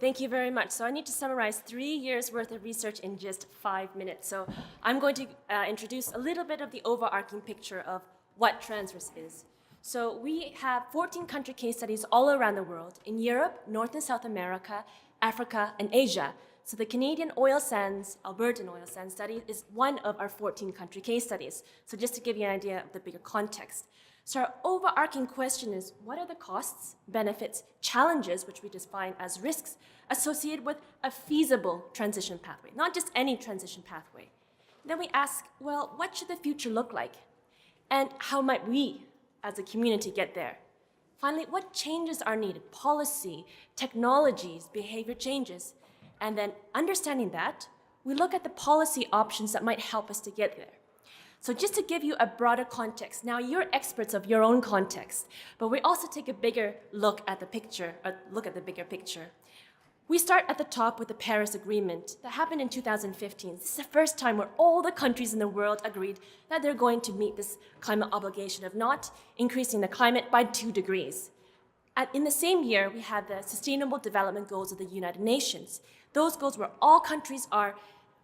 Thank you very much. So I need to summarize 3 years worth of research in just 5 minutes. So I'm going to introduce a little bit of the overarching picture of what trans risk is. So we have 14 country case studies all around the world, in Europe, North and South America, Africa, and Asia. So the Canadian oil sands, Albertan oil sands study is one of our 14 country case studies. So just to give you an idea of the bigger context. So our overarching question is, what are the costs, benefits, challenges, which we define as risks, associated with a feasible transition pathway, not just any transition pathway. Then we ask, well, what should the future look like? And how might we, as a community, get there? Finally, what changes are needed? Policy, technologies, behavior changes. And then understanding that, we look at the policy options that might help us to get there. So just to give you a broader context, now you're experts of your own context, but we also take a bigger look at the picture, the bigger picture. We start at the top with the Paris Agreement that happened in 2015. This is the first time where all the countries in the world agreed that they're going to meet this climate obligation of not increasing the climate by 2 degrees. In the same year, we had the Sustainable Development Goals of the United Nations. Those goals where all countries are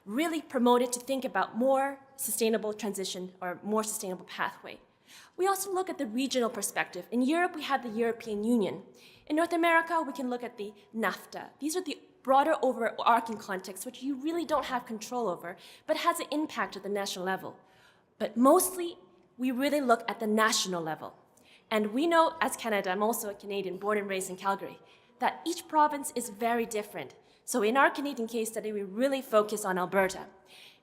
really promoted to think about more sustainable transition or more sustainable pathway. We also look at the regional perspective. In Europe, we have the European Union. In North America, we can look at the NAFTA. These are the broader overarching contexts which you really don't have control over, but has an impact at the national level. But mostly, we really look at the national level. And we know, as Canada, I'm also a Canadian, born and raised in Calgary, that each province is very different. So in our Canadian case study, we really focus on Alberta.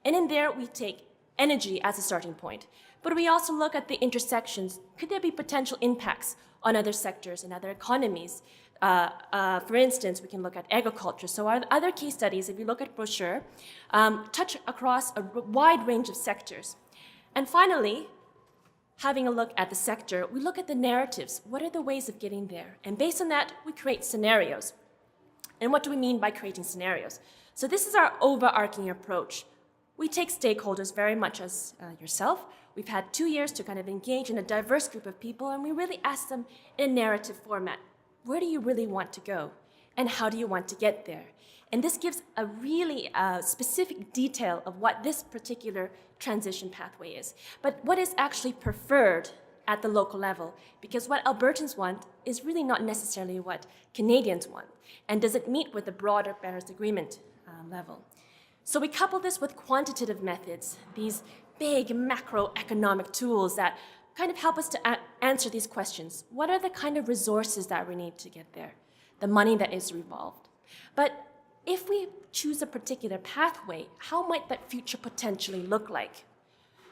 And in there, we take energy as a starting point. But we also look at the intersections. Could there be potential impacts on other sectors and other economies? For instance, we can look at agriculture. So our other case studies, if you look at brochure, touch across a wide range of sectors. And finally, having a look at the sector, we look at the narratives. What are the ways of getting there? And based on that, we create scenarios. And what do we mean by creating scenarios? So this is our overarching approach. We take stakeholders very much as yourself. We've had 2 years to kind of engage in a diverse group of people, and we really ask them in a narrative format, where do you really want to go? And how do you want to get there? And this gives a really specific detail of what this particular transition pathway is. But what is actually preferred at the local level? Because what Albertans want is really not necessarily what Canadians want. And does it meet with the broader Paris Agreement level? So we couple this with quantitative methods, these big macroeconomic tools that kind of help us to answer these questions. What are the kind of resources that we need to get there? The money that is involved. But if we choose a particular pathway, how might that future potentially look like?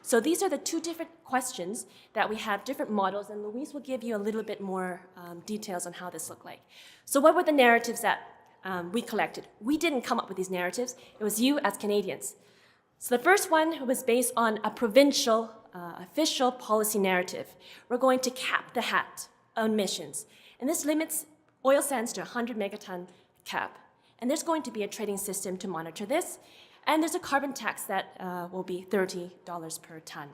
So these are the 2 different questions that we have, different models, and Louise will give you a little bit more details on how this looked like. So what were the narratives that we collected? We didn't come up with these narratives. It was you as Canadians. So the first one was based on a provincial official policy narrative. We're going to cap the hat on emissions. And this limits oil sands to 100 megaton cap. And there's going to be a trading system to monitor this. And there's a carbon tax that will be $30 per ton.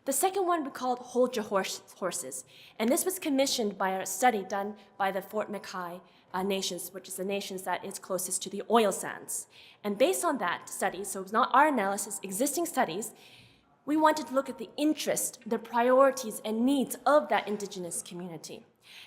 The second one we called Hold Your Horses. And this was commissioned by a study done by the Fort McKay nations, which is the nations that is closest to the oil sands. And based on that study, so it's not our analysis, existing studies, we wanted to look at the interest, the priorities and needs of that Indigenous community.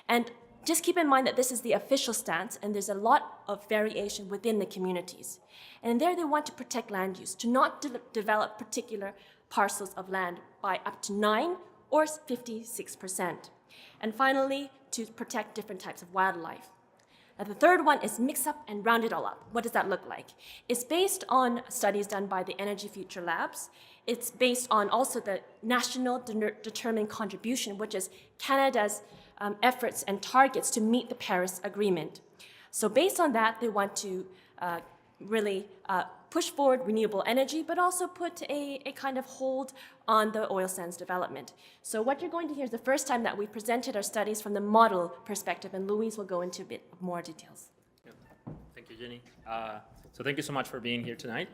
And just keep in mind that this is the official stance, and there's a lot of variation within the communities. And there they want to protect land use, to not develop particular parcels of land by up to 9 or 56%. And finally, to protect different types of wildlife. Now, the third one is mix up and round it all up. What does that look like? It's based on studies done by the Energy Future Labs. It's based on also the National Determined Contribution, which is Canada's efforts and targets to meet the Paris Agreement. So based on that, they want to really push forward renewable energy, but also put a kind of hold on the oil sands development. So what you're going to hear is the first time that we presented our studies from the model perspective, and Louise will go into a bit more details. Yeah. Thank you, Jenny. So thank you so much for being here tonight.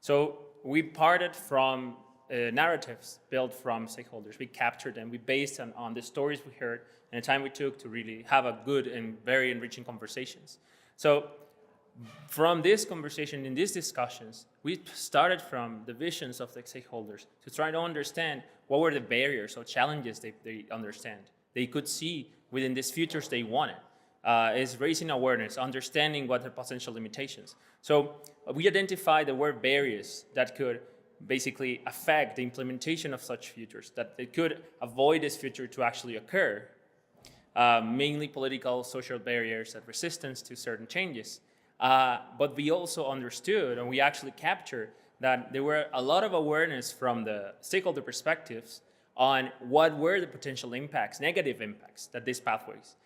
So we parted from narratives built from stakeholders. We captured them. We based them on the stories we heard and the time we took to really have a good and very enriching conversations. So from this conversation, in these discussions, we started from the visions of the stakeholders to try to understand what were the barriers or challenges they could see within these futures they wanted. Is raising awareness, understanding what the potential limitations. So we identified there were barriers that could basically affect the implementation of such futures, that they could avoid this future to actually occur, mainly political, social barriers and resistance to certain changes. But we also understood, and we actually captured, that there were a lot of awareness from the stakeholder perspectives on what were the potential impacts, negative impacts that these pathways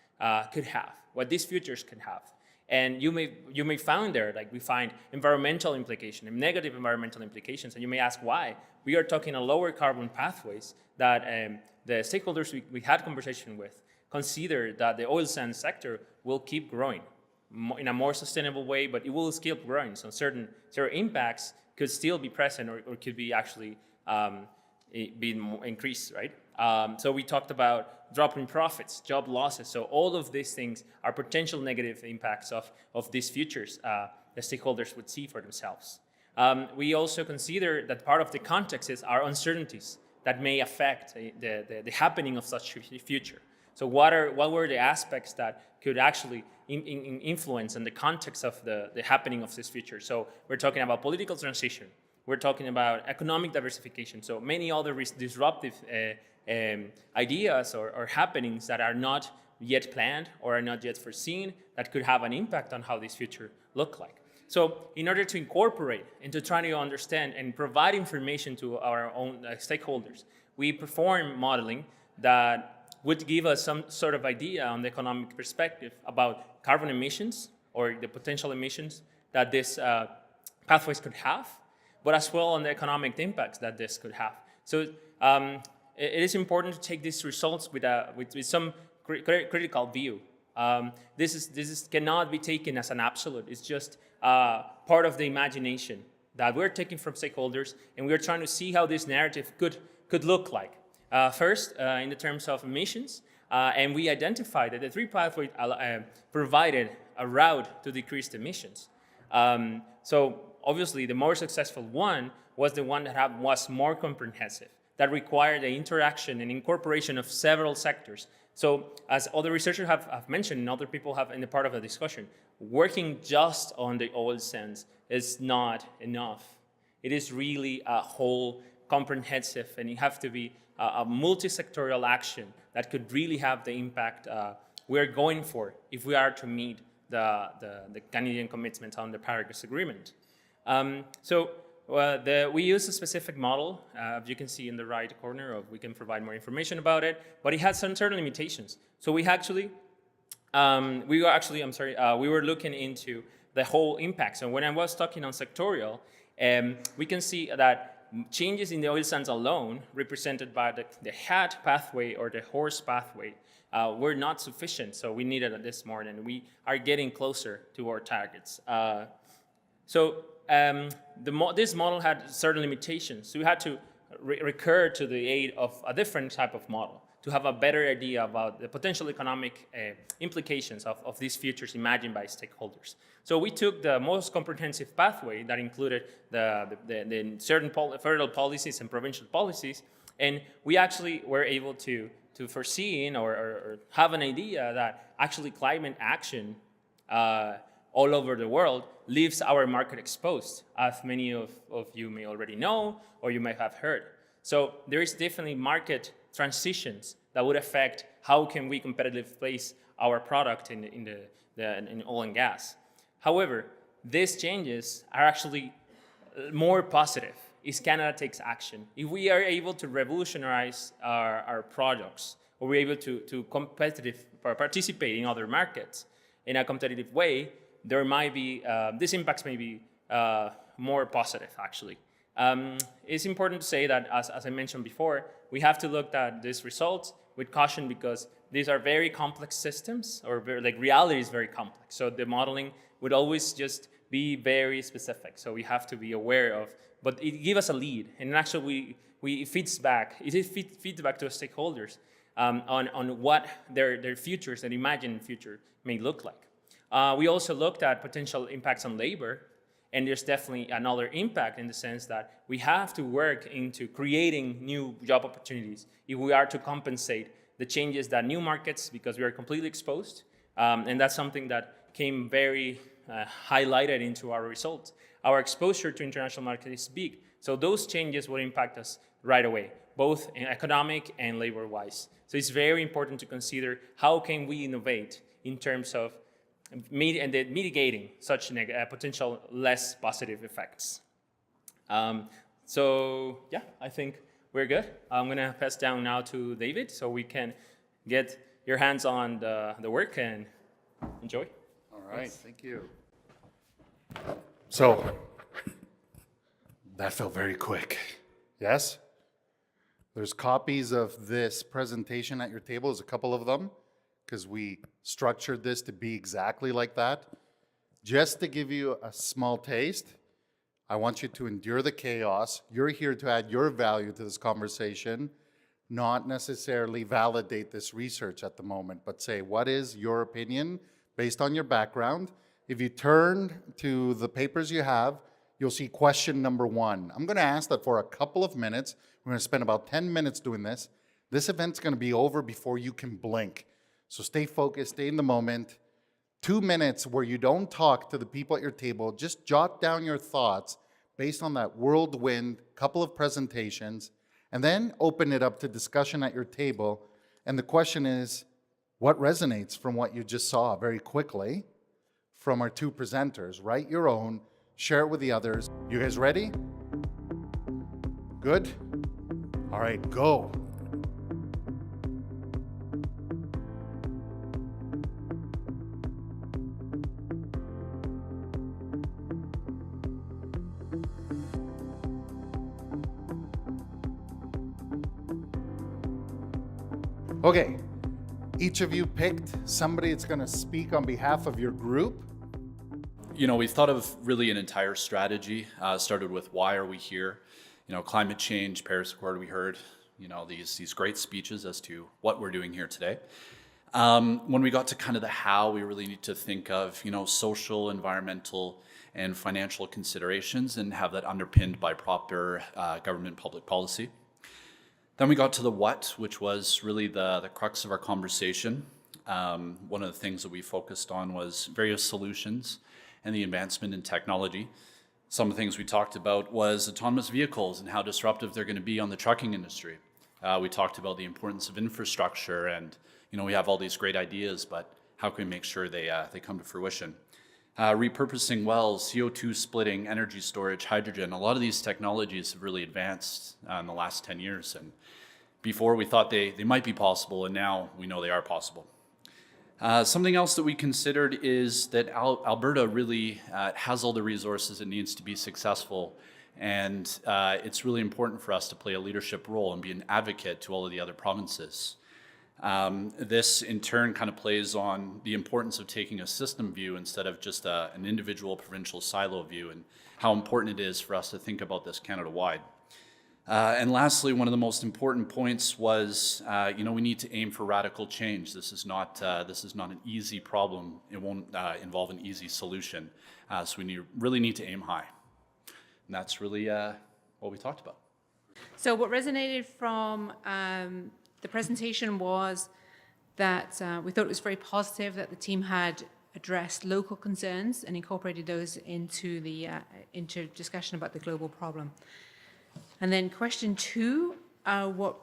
could have, what these futures could have. And you may find there, like we find environmental implications, negative environmental implications, and you may ask why. We are talking a lower carbon pathways that the stakeholders we had conversation with consider that the oil sands sector will keep growing in a more sustainable way, but it will keep growing. So certain impacts could still be present or could be actually be increased, right? So we talked about drop in profits, job losses. So all of these things are potential negative impacts of these futures the stakeholders would see for themselves. We also consider that part of the context is our uncertainties that may affect the happening of such future. So what were the aspects that could actually influence in the context of the happening of this future? So we're talking about political transition. We're talking about economic diversification. So many other disruptive ideas or happenings that are not yet planned or are not yet foreseen that could have an impact on how this future look like. So in order to incorporate and to try to understand and provide information to our own stakeholders, we perform modeling that would give us some sort of idea on the economic perspective about carbon emissions or the potential emissions that these pathways could have, but as well on the economic impacts that this could have. So it is important to take these results with some critical view. This cannot be taken as an absolute. It's just part of the imagination that we're taking from stakeholders, and we're trying to see how this narrative could look like. First, in the terms of emissions, and we identified that the three pathways provided a route to decrease the emissions. So obviously, the more successful one was the one that was more comprehensive, that required the interaction and incorporation of several sectors. So as other researchers have mentioned, and other people have in the part of the discussion, working just on the oil sands is not enough. It is really a whole comprehensive, and you have to be a multi-sectorial action that could really have the impact we're going for if we are to meet the Canadian commitment on the Paris Agreement. We use a specific model, as you can see in the right corner, we can provide more information about it, but it has some certain limitations. So we were looking into the whole impact. So when I was talking on sectorial, we can see that changes in the oil sands alone, represented by the hat pathway or the horse pathway, were not sufficient. So we needed this more, and we are getting closer to our targets. This model had certain limitations. So we had to recur to the aid of a different type of model to have a better idea about the potential economic implications of these futures imagined by stakeholders. So we took the most comprehensive pathway that included the certain federal policies and provincial policies, and we actually were able to foresee or have an idea that actually climate action all over the world leaves our market exposed, as many of you may already know or you may have heard. So there is definitely market transitions that would affect how can we competitively place our product in oil and gas. However, these changes are actually more positive if Canada takes action. If we are able to revolutionize our products, or we're able to participate in other markets in a competitive way, there might be, these impacts may be more positive, actually. It's important to say that, as I mentioned before, we have to look at these results with caution because these are very complex systems, or reality is very complex. So the modeling would always just be very specific. So we have to be aware of, but it gives us a lead, and actually it feeds back to the stakeholders on what their futures and imagined future may look like. We also looked at potential impacts on labor, and there's definitely another impact in the sense that we have to work into creating new job opportunities if we are to compensate the changes that new markets, because we are completely exposed, and that's something that came very highlighted into our results. Our exposure to international market is big, so those changes will impact us right away, both in economic and labor-wise. So it's very important to consider how can we innovate in terms of mitigating such potential less positive effects. So yeah, I think we're good. I'm gonna pass down now to David so we can get your hands on the work and enjoy. All right, thank you. So, that felt very quick. Yes? There's copies of this presentation at your table. There's a couple of them, because we structured this to be exactly like that. Just to give you a small taste, I want you to endure the chaos. You're here to add your value to this conversation, not necessarily validate this research at the moment, but say, what is your opinion based on your background? If you turn to the papers you have, you'll see question number 1. I'm going to ask that for a couple of minutes. We're going to spend about 10 minutes doing this. This event's going to be over before you can blink. So stay focused, stay in the moment. 2 minutes where you don't talk to the people at your table. Just jot down your thoughts based on that whirlwind couple of presentations, and then open it up to discussion at your table. And the question is, what resonates from what you just saw very quickly from our 2 presenters? Write your own, share it with the others. You guys ready? Good? All right, go. Okay, each of you picked somebody that's going to speak on behalf of your group. You know, we thought of really an entire strategy. Started with why are we here? You know, climate change, Paris Accord, we heard, you know, these great speeches as to what we're doing here today. When we got to kind of the how, we really need to think of, you know, social, environmental, and financial considerations and have that underpinned by proper government public policy. Then we got to the what, which was really the crux of our conversation. One of the things that we focused on was various solutions and the advancement in technology. Some of the things we talked about was autonomous vehicles and how disruptive they're going to be on the trucking industry. We talked about the importance of infrastructure, and you know, we have all these great ideas, but how can we make sure they come to fruition? Repurposing wells, CO2 splitting, energy storage, hydrogen. A lot of these technologies have really advanced in the last 10 years. And before we thought they might be possible, and now we know they are possible. Something else that we considered is that Alberta really has all the resources it needs to be successful. And it's really important for us to play a leadership role and be an advocate to all of the other provinces. This in turn kind of plays on the importance of taking a system view instead of just an individual provincial silo view, and how important it is for us to think about this Canada-wide. And lastly, one of the most important points was, you know, we need to aim for radical change. This is not an easy problem. It won't involve an easy solution. So we really need to aim high. And that's really what we talked about. So what resonated from the presentation was that we thought it was very positive that the team had addressed local concerns and incorporated those into the into discussion about the global problem. And then question 2, what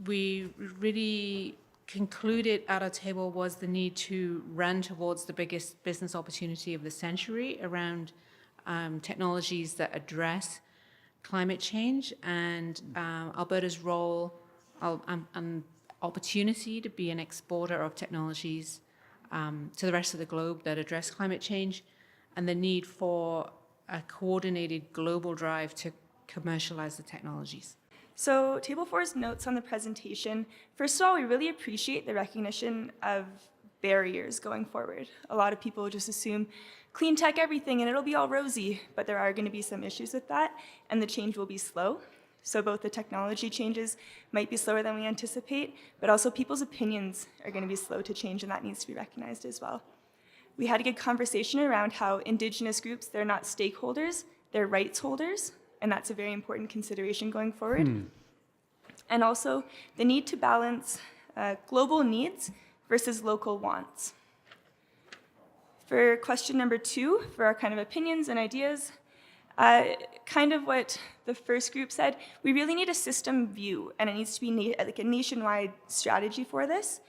we really concluded at our table was the need to run towards the biggest business opportunity of the century around technologies that address climate change and Alberta's role and opportunity to be an exporter of technologies to the rest of the globe that address climate change, and the need for a coordinated global drive to commercialize the technologies. So Table 4's notes on the presentation. First of all, we really appreciate the recognition of barriers going forward. A lot of people just assume clean tech everything and it'll be all rosy, but there are going to be some issues with that, and the change will be slow. So both the technology changes might be slower than we anticipate, but also people's opinions are going to be slow to change, and that needs to be recognized as well. We had a good conversation around how Indigenous groups, they're not stakeholders, they're rights holders, and that's a very important consideration going forward. And also the need to balance global needs versus local wants. For question number 2, for our kind of opinions and ideas, kind of what the first group said, we really need a system view, and it needs to be like a nationwide strategy for this.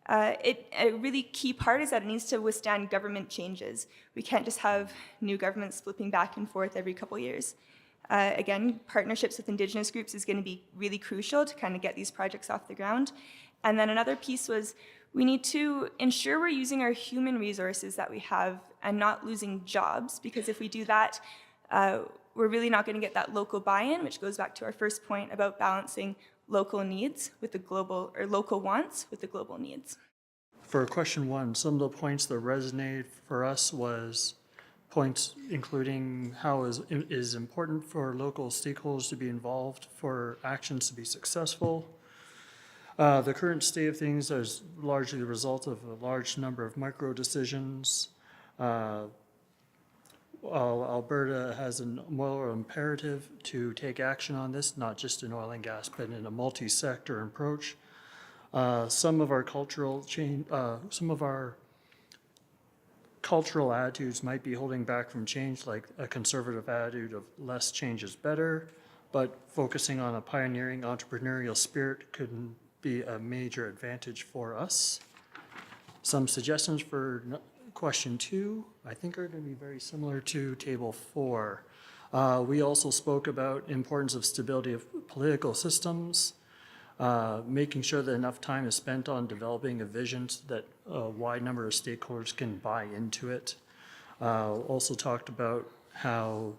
A really key part is that it needs to withstand government changes. We can't just have new governments flipping back and forth every couple years. Again, partnerships with Indigenous groups is going to be really crucial to kind of get these projects off the ground. And then another piece was we need to ensure we're using our human resources that we have and not losing jobs, because if we do that, we're really not going to get that local buy-in, which goes back to our first point about balancing local needs with the global, or local wants with the global needs. For question 1, some of the points that resonated for us was points including how it is important for local stakeholders to be involved for actions to be successful. The current state of things is largely the result of a large number of micro decisions. Alberta has a moral imperative to take action on this, not just in oil and gas, but in a multi-sector approach. Some of our cultural attitudes might be holding back from change, like a conservative attitude of less change is better, but focusing on a pioneering entrepreneurial spirit could be a major advantage for us. Some suggestions for question 2, I think are going to be very similar to table 4. We also spoke about importance of stability of political systems, making sure that enough time is spent on developing a vision so that a wide number of stakeholders can buy into it. Also talked about how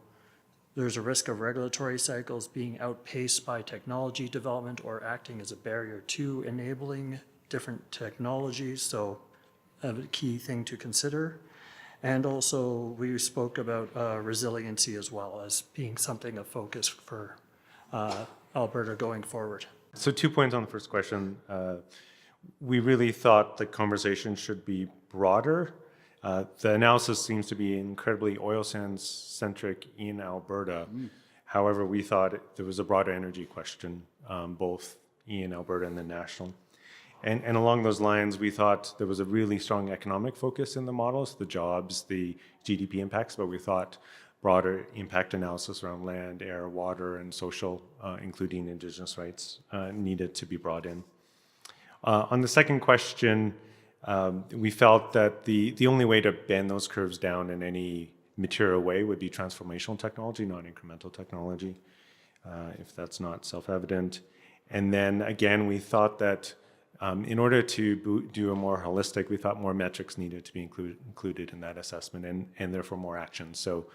there's a risk of regulatory cycles being outpaced by technology development or acting as a barrier to enabling different technologies, so a key thing to consider. And also we spoke about resiliency as well as being something of focus for Alberta going forward. So 2 points on the first question. We really thought the conversation should be broader. The analysis seems to be incredibly oil sands centric in Alberta. However, we thought there was a broader energy question, both in Alberta and the national. And along those lines, we thought there was a really strong economic focus in the models, the jobs, the GDP impacts, but we thought broader impact analysis around land, air, water, and social, including Indigenous rights, needed to be brought in. On the second question, we felt that the only way to bend those curves down in any material way would be transformational technology, not incremental technology, if that's not self-evident. And then again, we thought that in order to do a more holistic, we thought more metrics needed to be included in that assessment and therefore more action. So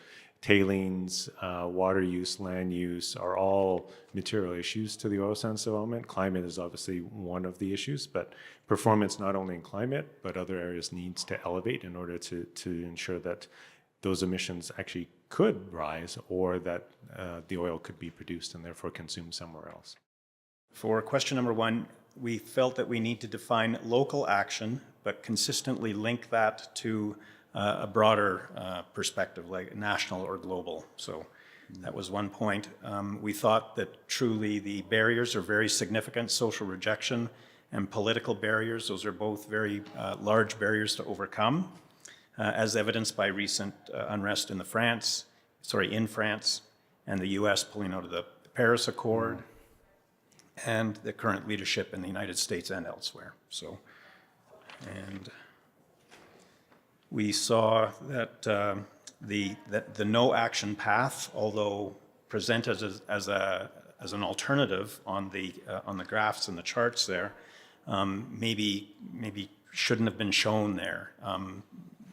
tailings, water use, land use are all material issues to the oil sands development. Climate is obviously one of the issues, but performance not only in climate, but other areas needs to elevate in order to ensure that those emissions actually could rise or that the oil could be produced and therefore consumed somewhere else. For question number 1, we felt that we need to define local action, but consistently link that to a broader perspective, like national or global. So that was one point. We thought that truly the barriers are very significant, social rejection and political barriers. Those are both very large barriers to overcome, as evidenced by recent unrest in France and the US pulling out of the Paris Accord, and the current leadership in the United States and elsewhere. So, and we saw that the no action path, although presented as an alternative on the graphs and the charts there, maybe shouldn't have been shown there.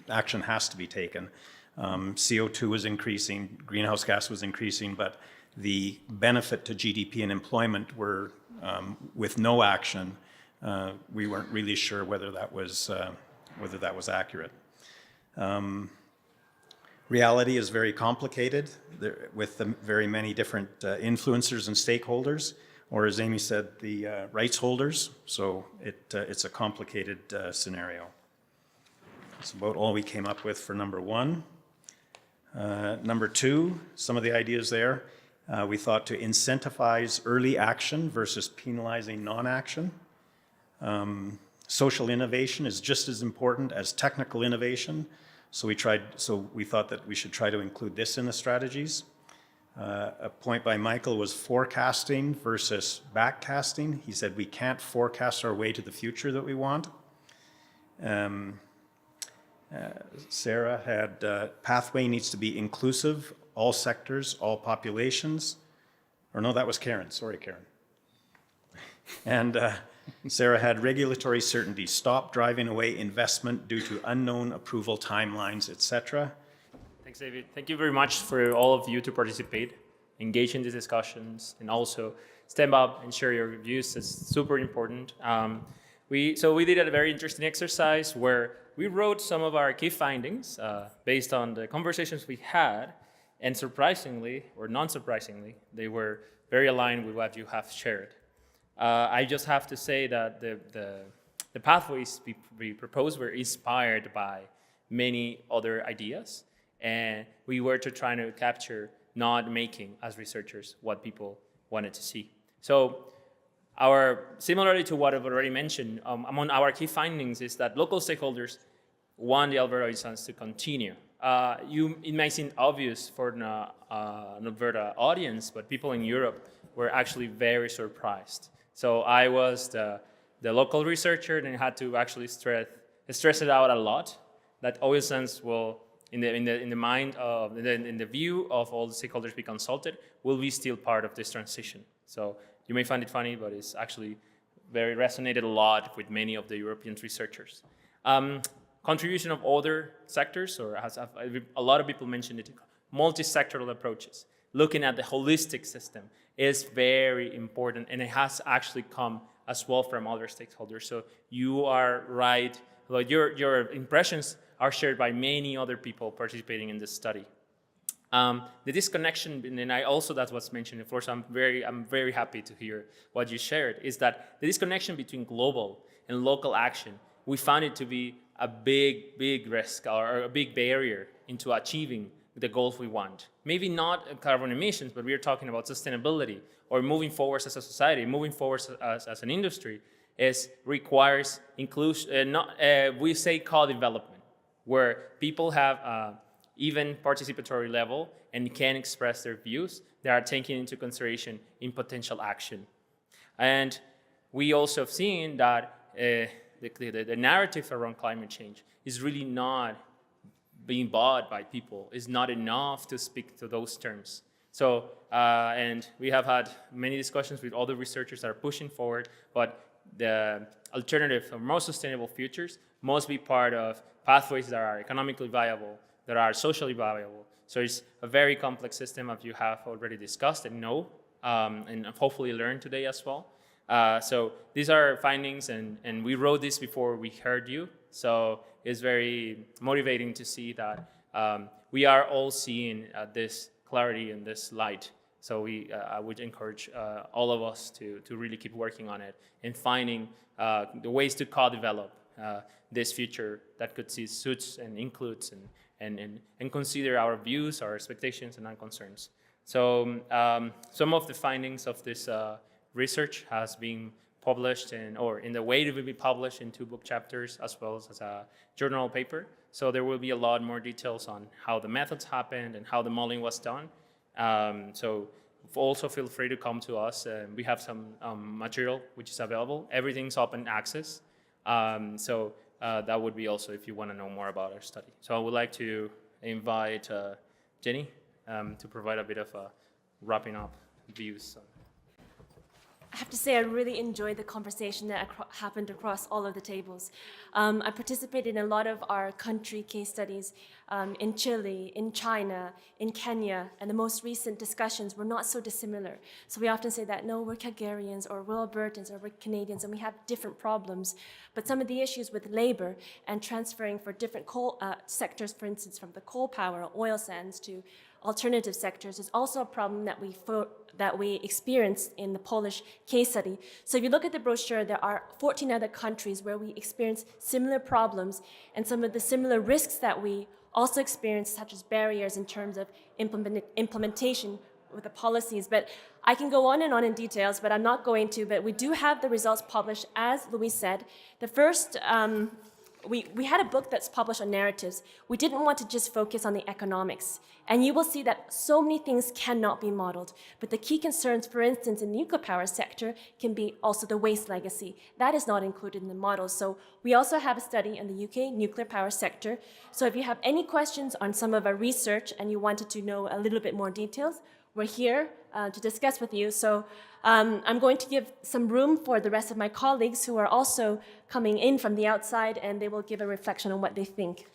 Action has to be taken. CO2 was increasing, greenhouse gas was increasing, but the benefit to GDP and employment were, with no action, we weren't really sure whether that was accurate. Reality is very complicated with the very many different influencers and stakeholders, or as Amy said, the rights holders. So it's a complicated scenario. That's about all we came up with for number 1. Number 2, some of the ideas there. We thought to incentivize early action versus penalizing non-action. Social innovation is just as important as technical innovation. So we thought that we should try to include this in the strategies. A point by Michael was forecasting versus backcasting. He said we can't forecast our way to the future that we want. Sarah had pathway needs to be inclusive, all sectors, all populations. Or no, that was Karen. Sorry, Karen. And Sarah had regulatory certainty, stop driving away investment due to unknown approval timelines, etc. Thanks, David. Thank you very much for all of you to participate, engage in these discussions, and also stand up and share your views. It's super important. We did a very interesting exercise where we wrote some of our key findings based on the conversations we had, and surprisingly, or non-surprisingly, they were very aligned with what you have shared. I just have to say that the pathways we proposed were inspired by many other ideas, and we were trying to capture, not making as researchers, what people wanted to see. So similarly to what I've already mentioned, among our key findings is that local stakeholders want the Alberta Oil Sands to continue. It may seem obvious for an Alberta audience, but people in Europe were actually very surprised. So I was the local researcher and had to actually stress it out a lot, that oil sands will, in the view of all the stakeholders we consulted, will be still part of this transition. So you may find it funny, but it's actually resonated a lot with many of the European researchers. Contribution of other sectors, or a lot of people mentioned it, multi-sectoral approaches, looking at the holistic system is very important, and it has actually come as well from other stakeholders. So you are right, like your impressions are shared by many other people participating in this study. The disconnection, and that's what's mentioned before, so I'm very happy to hear what you shared, is that the disconnection between global and local action, we found it to be a big risk or a big barrier into achieving the goals we want. Maybe not carbon emissions, but we are talking about sustainability or moving forward as a society, moving forward as an industry, requires inclusion, we say co-development, where people have even participatory level and can express their views that are taken into consideration in potential action. And we also have seen that the narrative around climate change is really not being bought by people. It's not enough to speak to those terms. So, and we have had many discussions with other researchers that are pushing forward, but the alternative or more sustainable futures must be part of pathways that are economically viable, that are socially viable. So it's a very complex system, as you have already discussed and know, and hopefully learned today as well. So these are findings, and we wrote this before we heard you. So it's very motivating to see that we are all seeing this clarity and this light. So I would encourage all of us to really keep working on it and finding the ways to co-develop this future that could see suits and includes and consider our views, our expectations, and our concerns. So some of the findings of this research has been published or in the way it will be published in 2 book chapters as well as a journal paper. So there will be a lot more details on how the methods happened and how the modeling was done. So also feel free to come to us. We have some material which is available. Everything's open access. So that would be also if you want to know more about our study. So I would like to invite Jenny to provide a bit of a wrapping up views. I have to say I really enjoyed the conversation that happened across all of the tables. I participated in a lot of our country case studies, in Chile, in China, in Kenya, and the most recent discussions were not so dissimilar. So we often say that, no, we're Calgarians, or we're Albertans, or we're Canadians, and we have different problems. But some of the issues with labor and transferring for different coal sectors, for instance, from the coal power or oil sands to alternative sectors, is also a problem that we experienced in the Polish case study. So if you look at the brochure, there are 14 other countries where we experience similar problems, and some of the similar risks that we also experience, such as barriers in terms of implementation with the policies. But I can go on in details, but I'm not going to. But we do have the results published, as Louis said. The first, we had a book that's published on narratives. We didn't want to just focus on the economics. And you will see that so many things cannot be modeled. But the key concerns, for instance, in the nuclear power sector, can be also the waste legacy. That is not included in the model. So we also have a study in the UK nuclear power sector. So if you have any questions on some of our research and you wanted to know a little bit more details, we're here to discuss with you. So I'm going to give some room for the rest of my colleagues who are also coming in from the outside, and they will give a reflection on what they think.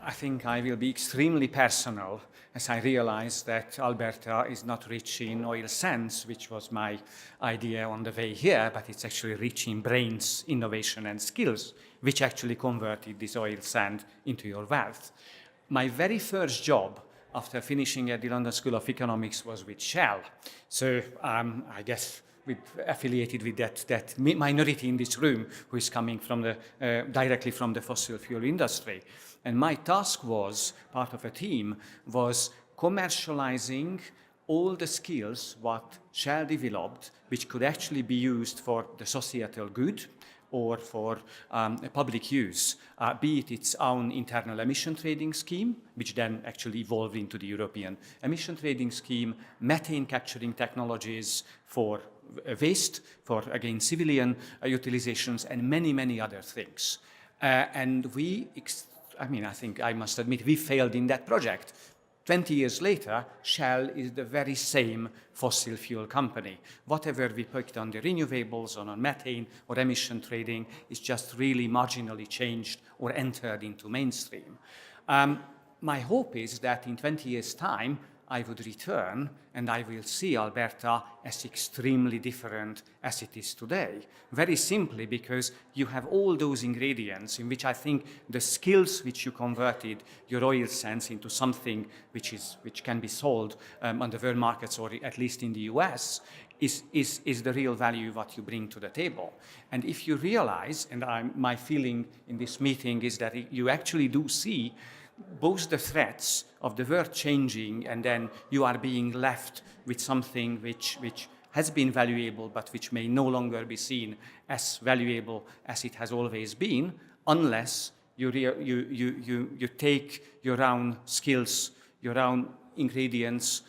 I think I will be extremely personal as I realize that Alberta is not rich in oil sands, which was my idea on the way here, but it's actually rich in brains, innovation, and skills, which actually converted this oil sand into your wealth. My very first job after finishing at the London School of Economics was with Shell. So I guess affiliated with that minority in this room who is coming from directly from the fossil fuel industry. And my task was, part of a team, was commercializing all the skills what Shell developed, which could actually be used for the societal good or for public use, be it its own internal emission trading scheme, which then actually evolved into the European emission trading scheme, methane capturing technologies for waste, for, again, civilian utilizations, and many, many other things. And I think I must admit, we failed in that project. 20 years later, Shell is the very same fossil fuel company. Whatever we picked on the renewables, on methane or emission trading, is just really marginally changed or entered into mainstream. My hope is that in 20 years' time, I would return and I will see Alberta as extremely different as it is today. Very simply because you have all those ingredients in which I think the skills which you converted your oil sands into something which can be sold on the world markets, or at least in the US, is the real value what you bring to the table. And if you realize, and my feeling in this meeting is that you actually do see both the threats of the world changing, and then you are being left with something which has been valuable, but which may no longer be seen as valuable as it has always been, unless you take your own skills, your own ingredients,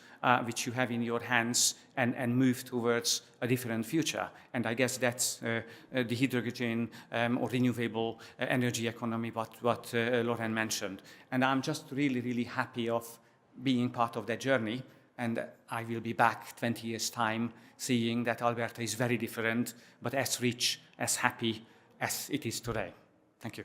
which you have in your hands, and move towards a different future. And I guess that's the hydrogen or renewable energy economy, what Lauren mentioned. And I'm just really, really happy of being part of that journey. And I will be back 20 years' time, seeing that Alberta is very different, but as rich, as happy as it is today. Thank you.